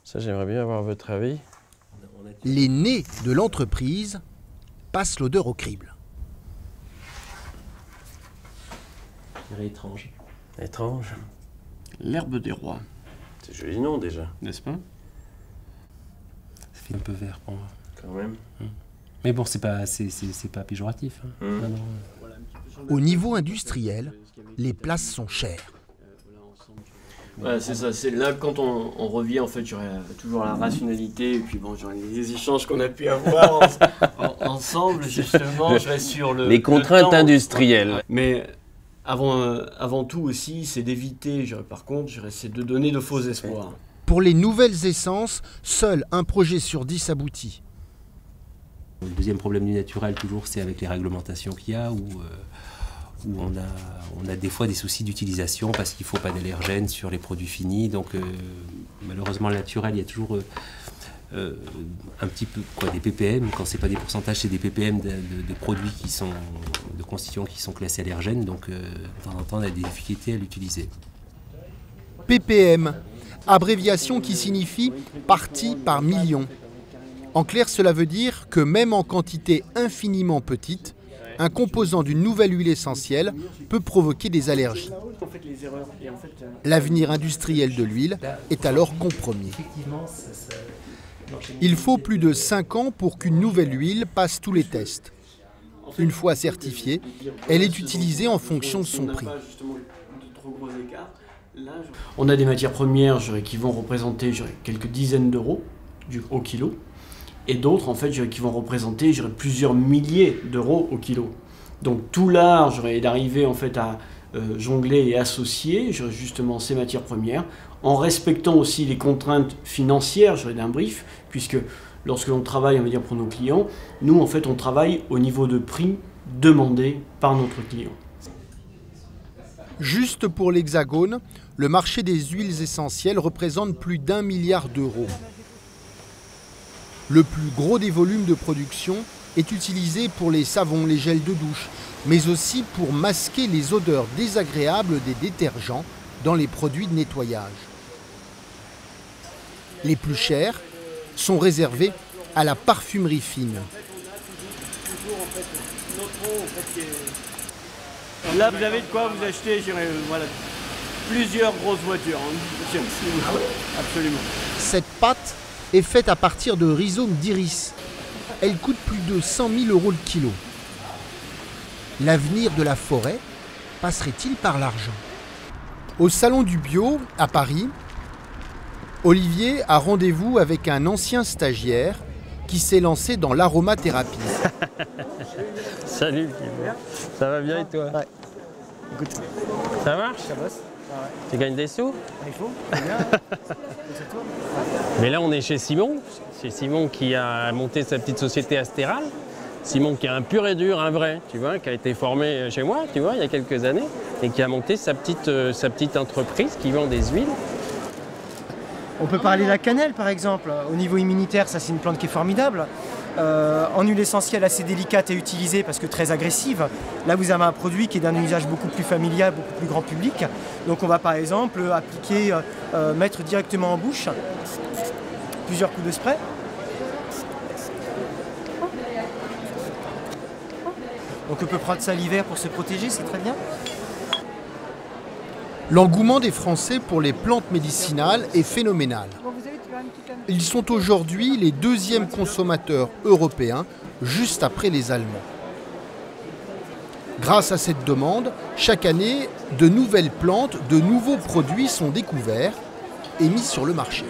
Ça, j'aimerais bien avoir votre avis. Les nez de l'entreprise passent l'odeur au crible. Étrange. Étrange. L'herbe des rois. C'est joli nom déjà. N'est-ce pas? Ça fait un peu vert pour moi. Quand même. Mais bon, c'est pas péjoratif. Hein. Non, non. Au niveau industriel, les places sont chères. Voilà, c'est ça. C'est là quand on revient, en fait, j'aurais toujours la rationalité et puis bon, j'aurais les échanges qu'on a pu avoir ensemble, justement. Je reste sur les contraintes industrielles. Mais avant tout aussi, c'est d'éviter, par contre, c'est de donner de faux espoirs. Pour les nouvelles essences, seul un projet sur 10 aboutit. Le deuxième problème du naturel, toujours, c'est avec les réglementations qu'il y a, où on a des fois des soucis d'utilisation parce qu'il ne faut pas d'allergènes sur les produits finis. Donc malheureusement, le naturel, il y a toujours un petit peu des ppm. Quand ce n'est pas des pourcentages, c'est des ppm de produits de constituants qui sont classés allergènes. Donc de temps en temps, on a des difficultés à l'utiliser. ppm, abréviation qui signifie partie par million. En clair, cela veut dire que même en quantité infiniment petite, un composant d'une nouvelle huile essentielle peut provoquer des allergies. L'avenir industriel de l'huile est alors compromis. Il faut plus de 5 ans pour qu'une nouvelle huile passe tous les tests. Une fois certifiée, elle est utilisée en fonction de son prix. On a des matières premières qui vont représenter quelques dizaines d'euros au kilo. Et d'autres, en fait, qui vont représenter plusieurs milliers d'euros au kilo. Donc tout l'art est d'arriver en fait à jongler et associer justement ces matières premières, en respectant aussi les contraintes financières d'un brief, puisque lorsque l'on travaille, on va dire pour nos clients, nous en fait on travaille au niveau de prix demandé par notre client. Juste pour l'Hexagone, le marché des huiles essentielles représente plus d'1 milliard d'euros. Le plus gros des volumes de production est utilisé pour les savons, les gels de douche, mais aussi pour masquer les odeurs désagréables des détergents dans les produits de nettoyage. Les plus chers sont réservés à la parfumerie fine. Là, vous avez de quoi vous acheter plusieurs grosses voitures. Hein. Absolument. Cette pâte est faite à partir de rhizomes d'iris. Elle coûte plus de 100 000 euros le kilo. L'avenir de la forêt passerait-il par l'argent? Au Salon du Bio, à Paris, Olivier a rendez-vous avec un ancien stagiaire qui s'est lancé dans l'aromathérapie. Salut, ça va bien et toi? Ouais. Écoute, ça marche? ça bosse. Ouais. Tu gagnes des sous? Il faut, c'est bien. C'est toi. Mais là, on est chez Simon. C'est Simon qui a monté sa petite société Astéral. Simon qui est un pur et dur, un vrai, tu vois, qui a été formé chez moi, tu vois, il y a quelques années, et qui a monté sa petite entreprise qui vend des huiles. On peut parler de la cannelle, par exemple. Au niveau immunitaire, ça, c'est une plante qui est formidable. En huile essentielle assez délicate à utiliser parce que très agressive. Là, vous avez un produit qui est d'un usage beaucoup plus familial, beaucoup plus grand public. Donc, on va par exemple appliquer, mettre directement en bouche plusieurs coups de spray. Donc, on peut prendre ça l'hiver pour se protéger, c'est très bien. L'engouement des Français pour les plantes médicinales est phénoménal. Ils sont aujourd'hui les deuxièmes consommateurs européens, juste après les Allemands. Grâce à cette demande, chaque année, de nouvelles plantes, de nouveaux produits sont découverts et mis sur le marché.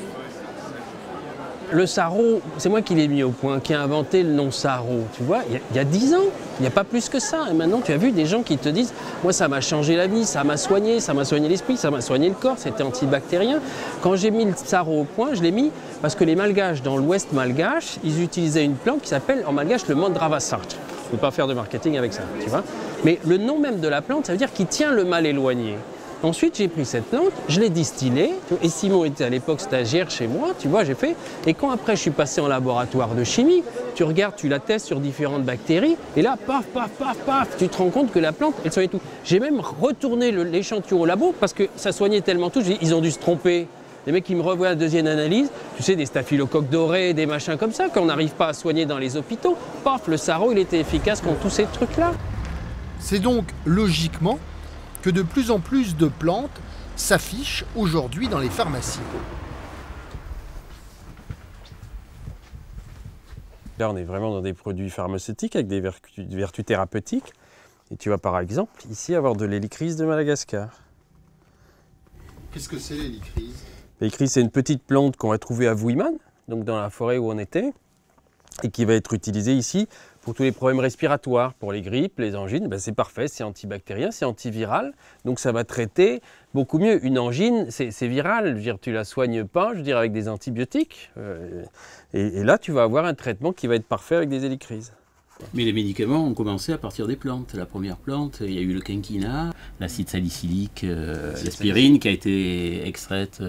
Le sarro, c'est moi qui l'ai mis au point, qui a inventé le nom sarro. Tu vois, il y a 10 ans, il n'y a pas plus que ça. Et maintenant, tu as vu des gens qui te disent « Moi, ça m'a changé la vie, ça m'a soigné l'esprit, ça m'a soigné le corps, c'était antibactérien. » Quand j'ai mis le sarro au point, je l'ai mis parce que les Malgaches, dans l'ouest malgache, ils utilisaient une plante qui s'appelle en malgache le mandravasart. Je ne peux pas faire de marketing avec ça, tu vois. Mais le nom même de la plante, ça veut dire qu'il tient le mal éloigné. Ensuite, j'ai pris cette plante, je l'ai distillée, et Simon était à l'époque stagiaire chez moi, tu vois, j'ai fait. Et quand après je suis passé en laboratoire de chimie, tu regardes, tu la testes sur différentes bactéries, et là, paf, paf, paf, paf, tu te rends compte que la plante, elle soignait tout. J'ai même retourné l'échantillon au labo, parce que ça soignait tellement tout, j'ai dit, ils ont dû se tromper. des mecs qui me revoient la deuxième analyse, tu sais, des staphylocoques dorés, des machins comme ça, qu'on n'arrive pas à soigner dans les hôpitaux. Paf, le sarreau, il était efficace contre tous ces trucs-là. C'est donc logiquement que de plus en plus de plantes s'affichent aujourd'hui dans les pharmacies. Là, on est vraiment dans des produits pharmaceutiques avec des vertus thérapeutiques. Et tu vas par exemple ici avoir de l'hélicryse de Madagascar. Qu'est-ce que c'est l'hélicryse? L'hélicryse, c'est une petite plante qu'on va trouver à Vouiman, donc dans la forêt où on était, et qui va être utilisée ici pour tous les problèmes respiratoires, pour les grippes, les angines. Ben, c'est parfait, c'est antibactérien, c'est antiviral, donc ça va traiter beaucoup mieux. Une angine, c'est viral, je veux dire, tu la soignes pas, je veux dire, avec des antibiotiques. Et là, tu vas avoir un traitement qui va être parfait avec des hélicryses. Mais les médicaments ont commencé à partir des plantes. La première plante, il y a eu le quinquina, l'acide salicylique, l'aspirine qui a été extraite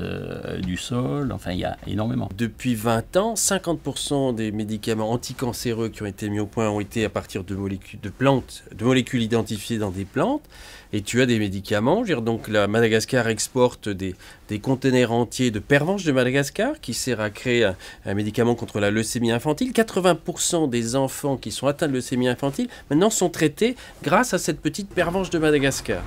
du sol. Enfin, il y a énormément. Depuis 20 ans, 50% des médicaments anticancéreux qui ont été mis au point ont été à partir de molécules identifiées dans des plantes. Et tu as des médicaments, je veux dire, donc Madagascar exporte des conteneurs entiers de pervenche de Madagascar qui sert à créer un médicament contre la leucémie infantile. 80% des enfants qui sont atteints de leucémie infantile maintenant sont traités grâce à cette petite pervenche de Madagascar.